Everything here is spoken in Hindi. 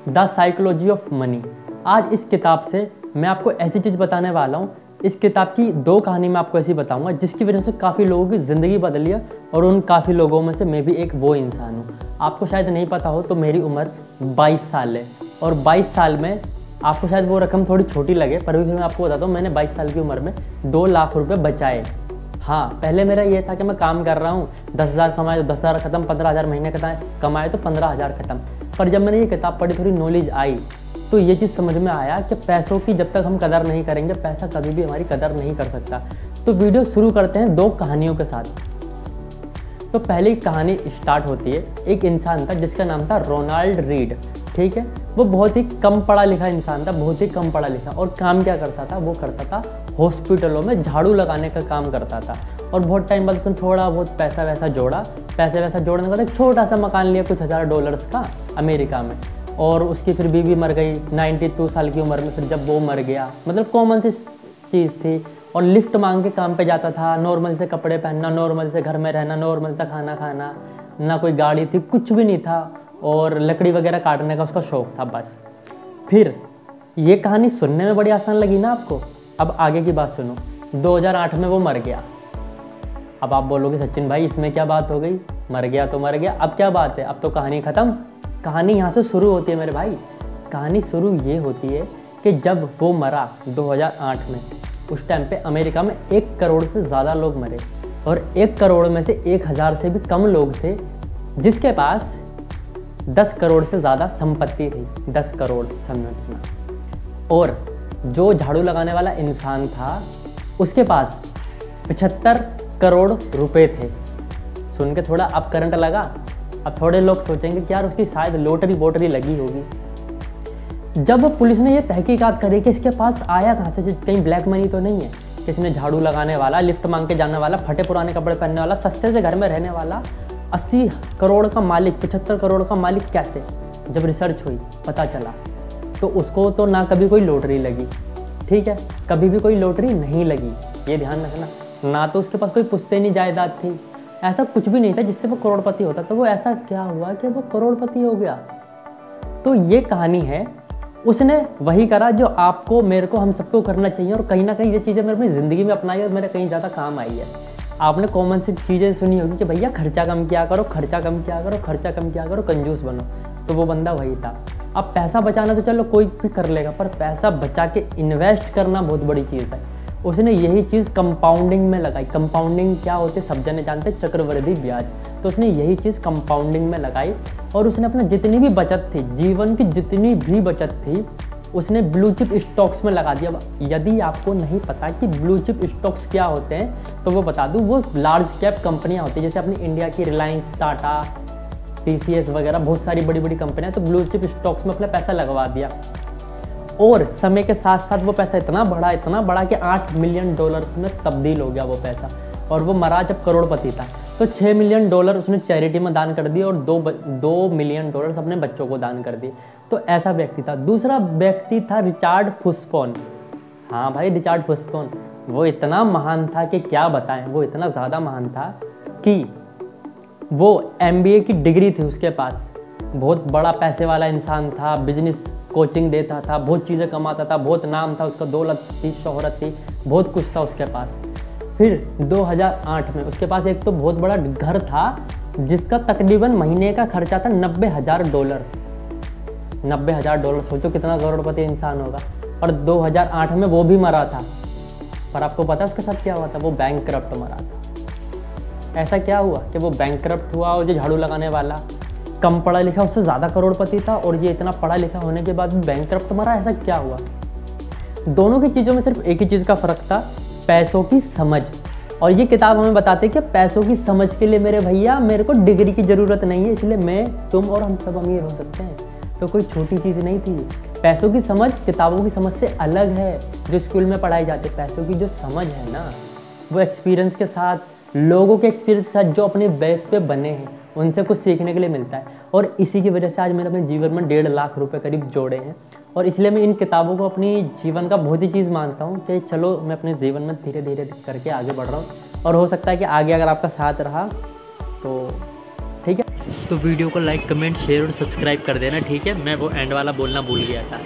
The psychology of money. आज इस किताब से मैं आपको ऐसी चीज़ बताने वाला हूँ। इस किताब की 2 कहानी मैं आपको ऐसी बताऊंगा जिसकी वजह से काफ़ी लोगों की ज़िंदगी बदली है, और उन काफ़ी लोगों में से मैं भी एक वो इंसान हूँ। आपको शायद नहीं पता हो तो मेरी उम्र 22 साल है, और 22 साल में आपको शायद वो रकम थोड़ी छोटी लगे, पर भी मैं आपको बताता हूँ मैंने 22 साल की उम्र में 2 लाख रुपये बचाए। हाँ, पहले मेरा ये था कि मैं काम कर रहा हूँ, 10,000 कमाए तो 10,000 खत्म, 15,000 महीने कमाए तो 15,000 खत्म। पर जब मैंने ये किताब पढ़ी, थोड़ी नॉलेज आई, तो ये चीज़ समझ में आया कि पैसों की जब तक हम कदर नहीं करेंगे, पैसा कभी भी हमारी कदर नहीं कर सकता। तो वीडियो शुरू करते हैं 2 कहानियों के साथ। तो पहली कहानी स्टार्ट होती है, एक इंसान था जिसका नाम था रोनाल्ड रीड। ठीक है, वो बहुत ही कम पढ़ा लिखा इंसान था, बहुत ही कम पढ़ा लिखा। और काम क्या करता था, वो करता था हॉस्पिटलों में झाड़ू लगाने का काम करता था। और बहुत टाइम बाद उसने थोड़ा बहुत पैसा वैसा जोड़ा, पैसे वैसा जोड़ने के बाद एक छोटा सा मकान लिया कुछ $1000 का अमेरिका में। और उसकी फिर बीवी मर गई 92 साल की उम्र में। फिर जब वो मर गया, मतलब कॉमन सी चीज़ थी, और लिफ्ट मांग के काम पे जाता था, नॉर्मल से कपड़े पहनना, नॉर्मल से घर में रहना, नॉर्मल सा खाना खाना, ना कोई गाड़ी थी, कुछ भी नहीं था, और लकड़ी वगैरह काटने का उसका शौक था बस। फिर ये कहानी सुनने में बड़ी आसान लगी ना आपको। अब आगे की बात सुनो। 2008 में वो मर गया। अब आप बोलोगे सचिन भाई इसमें क्या बात हो गई, मर गया तो मर गया, अब क्या बात है, अब तो कहानी ख़त्म। कहानी यहाँ से शुरू होती है मेरे भाई। कहानी शुरू ये होती है कि जब वो मरा 2008 में, उस टाइम पे अमेरिका में 1 करोड़ से ज़्यादा लोग मरे, और 1 करोड़ में से 1000 से भी कम लोग थे जिसके पास 10 करोड़ से ज़्यादा संपत्ति थी। 10 करोड़ समझना। और जो झाड़ू लगाने वाला इंसान था उसके पास 75 करोड़ रुपए थे। सुन के थोड़ा अब करंट लगा। अब थोड़े लोग सोचेंगे कि यार उसकी शायद लॉटरी वोटरी लगी होगी। जब पुलिस ने ये तहकीकात करी कि इसके पास आया कहाँ से, कहीं ब्लैक मनी तो नहीं है, किसने झाड़ू लगाने वाला, लिफ्ट मांग के जाने वाला, फटे पुराने कपड़े पहनने वाला, सस्ते से घर में रहने वाला 80 करोड़ का मालिक, 75 करोड़ का मालिक कैसे, जब रिसर्च हुई पता चला, तो उसको तो ना कभी कोई लॉटरी लगी। ठीक है, कभी भी कोई लॉटरी नहीं लगी, ये ध्यान रखना। ना तो उसके पास कोई पुश्तैनी जायदाद थी, ऐसा कुछ भी नहीं था जिससे वो करोड़पति होता। तो वो ऐसा क्या हुआ कि वो करोड़पति हो गया। तो ये कहानी है, उसने वही करा जो आपको, मेरे को, हम सबको करना चाहिए। और कहीं ना कहीं ये चीज़ें मैंने अपनी ज़िंदगी में अपनाई और मेरे कहीं ज़्यादा काम आई है। आपने कॉमन सी चीज़ें सुनी होगी कि भैया खर्चा कम किया करो, खर्चा कम किया करो, खर्चा कम किया करो, कंजूस बनो। तो वो बंदा वही था। अब पैसा बचाना तो चलो कोई भी कर लेगा, पर पैसा बचा के इन्वेस्ट करना बहुत बड़ी चीज़ है। उसने यही चीज़ कंपाउंडिंग में लगाई। कंपाउंडिंग क्या होते सब जने जानते, चक्रवृद्धि ब्याज। तो उसने यही चीज़ कंपाउंडिंग में लगाई, और उसने अपना जितनी भी बचत थी, जीवन की जितनी भी बचत थी, उसने ब्लू चिप स्टॉक्स में लगा दिया। यदि आपको नहीं पता कि ब्लू चिप स्टॉक्स क्या होते हैं तो वो बता दूँ, वो लार्ज कैप कंपनियाँ होती हैं, जैसे अपनी इंडिया की रिलायंस, टाटा, TCS वगैरह बहुत सारी बड़ी बड़ी कंपनियाँ। तो ब्लू चिप स्टॉक्स में अपना पैसा लगवा दिया, और समय के साथ साथ वो पैसा इतना बढ़ा कि $8 मिलियन में तब्दील हो गया वो पैसा। और वो मरा जब करोड़पति था। तो $6 मिलियन उसने चैरिटी में दान कर दिए, और $2 मिलियन अपने बच्चों को दान कर दिए। तो ऐसा व्यक्ति था। दूसरा व्यक्ति था रिचार्ड फुस्पोन। हाँ भाई, रिचार्ड फुस्पोन। वो इतना महान था कि क्या बताएं, वो इतना ज़्यादा महान था कि वो MBA की डिग्री थी उसके पास, बहुत बड़ा पैसे वाला इंसान था, बिजनेस कोचिंग देता था, बहुत चीज़ें कमाता था, बहुत नाम था उसका, दौलत थी, शोहरत थी, बहुत कुछ था उसके पास। फिर 2008 में उसके पास एक तो बहुत बड़ा घर था जिसका तकरीबन महीने का खर्चा था $90,000। $90,000, सोचो कितना करोड़पति इंसान होगा। और 2008 में वो भी मरा था। पर आपको पता है उसके साथ क्या हुआ था? वो बैंकक्रप्ट मरा था। ऐसा क्या हुआ कि वो बैंकक्रप्ट हुआ, और जो झाड़ू लगाने वाला कम पढ़ा लिखा उससे ज़्यादा करोड़पति था, और ये इतना पढ़ा लिखा होने के बाद भी बैंकक्रप्ट मरा? ऐसा क्या हुआ? दोनों की चीज़ों में सिर्फ एक ही चीज़ का फ़र्क था, पैसों की समझ। और ये किताब हमें बताते हैं कि पैसों की समझ के लिए मेरे भैया मेरे को डिग्री की ज़रूरत नहीं है, इसलिए मैं, तुम और हम सब अमीर हो सकते हैं। तो कोई छोटी चीज़ नहीं थी। पैसों की समझ किताबों की समझ से अलग है जो स्कूल में पढ़ाई जाती है। पैसों की जो समझ है ना, वो एक्सपीरियंस के साथ, लोगों के एक्सपीरियंस के साथ जो अपने बेस पे बने हैं, उनसे कुछ सीखने के लिए मिलता है। और इसी की वजह से आज मैंने अपने जीवन में 1.5 लाख रुपए करीब जोड़े हैं। और इसलिए मैं इन किताबों को अपनी जीवन का बहुत ही चीज़ मानता हूँ कि चलो मैं अपने जीवन में धीरे धीरे करके आगे बढ़ रहा हूँ, और हो सकता है कि आगे अगर आपका साथ रहा तो ठीक है। तो वीडियो को लाइक कमेंट शेयर और सब्सक्राइब कर देना, ठीक है। मैं वो एंड वाला बोलना भूल गया था।